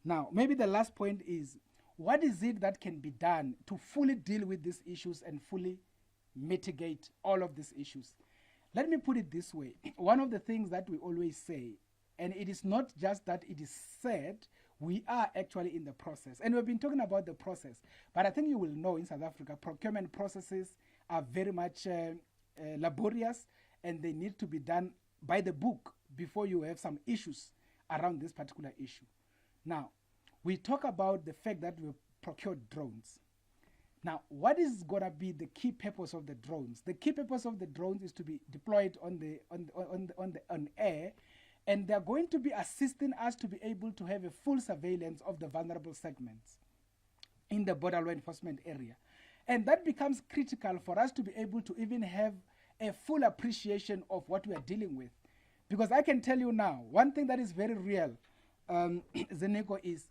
Now, maybe the last point is, what is it that can be done to fully deal with these issues and fully mitigate all of these issues? Let me put it this way. One of the things that we always say, and it is not just that it is said, we are actually in the process. And we've been talking about the process. But I think you will know in South Africa, procurement processes are very much laborious, and they need to be done by the book before you have some issues around this particular issue. Now, we talk about the fact that we procured drones. Now, what is going to be the key purpose of the drones? The key purpose of the drones is to be deployed on air, and they're going to be assisting us to be able to have a full surveillance of the vulnerable segments in the border law enforcement area. And that becomes critical for us to be able to even have a full appreciation of what we are dealing with. Because I can tell you now, one thing that is very real, Zeneko, is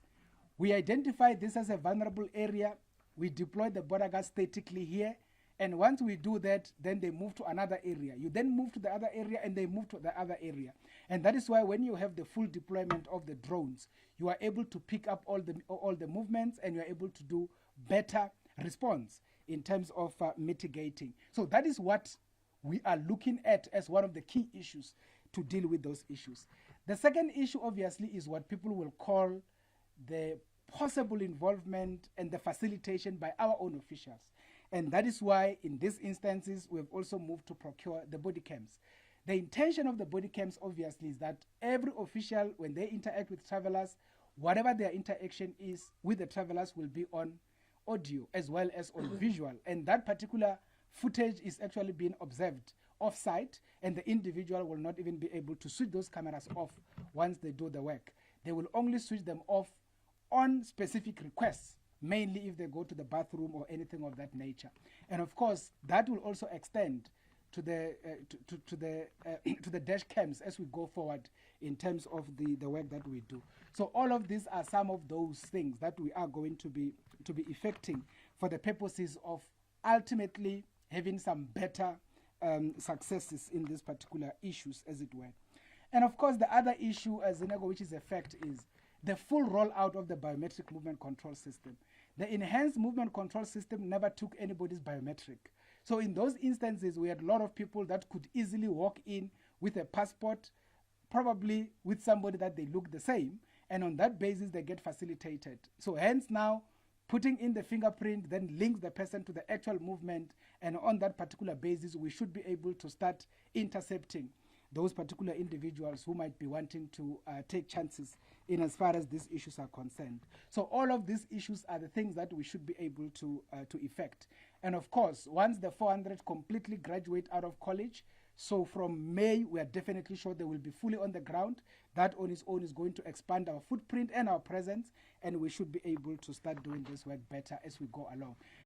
we identify this as a vulnerable area. We deploy the border guards statically here. And once we do that, then they move to another area. You then move to the other area, and they move to the other area. And that is why when you have the full deployment of the drones, you are able to pick up all the movements, and you are able to do better response in terms of mitigating. So that is what we are looking at as one of the key issues to deal with those issues. The second issue, obviously, is what people will call the possible involvement and the facilitation by our own officials. And that is why in these instances, we've also moved to procure the body cams. The intention of the body cams, obviously, is that every official, when they interact with travelers, whatever their interaction is with the travelers will be on audio as well as on visual. And that particular footage is actually being observed off-site, and the individual will not even be able to switch those cameras off once they do the work. They will only switch them off on specific requests, mainly if they go to the bathroom or anything of that nature. And of course, that will also extend to the to the dash cams as we go forward in terms of the work that we do. So all of these are some of those things that we are going to be effecting for the purposes of ultimately having some better successes in these particular issues, as it were. And of course, the other issue, as Zinego, which is a fact, is the full rollout of the biometric movement control system. The enhanced movement control system never took anybody's biometric. So in those instances, we had a lot of people that could easily walk in with a passport, probably with somebody that they look the same, and on that basis, they get facilitated. So hence now, putting in the fingerprint then links the person to the actual movement, and on that particular basis, we should be able to start intercepting those particular individuals who might be wanting to take chances in as far as these issues are concerned. So all of these issues are the things that we should be able to effect. And of course, once the 400 completely graduate out of college, so from May, we are definitely sure they will be fully on the ground. That on its own is going to expand our footprint and our presence, and we should be able to start doing this work better as we go along.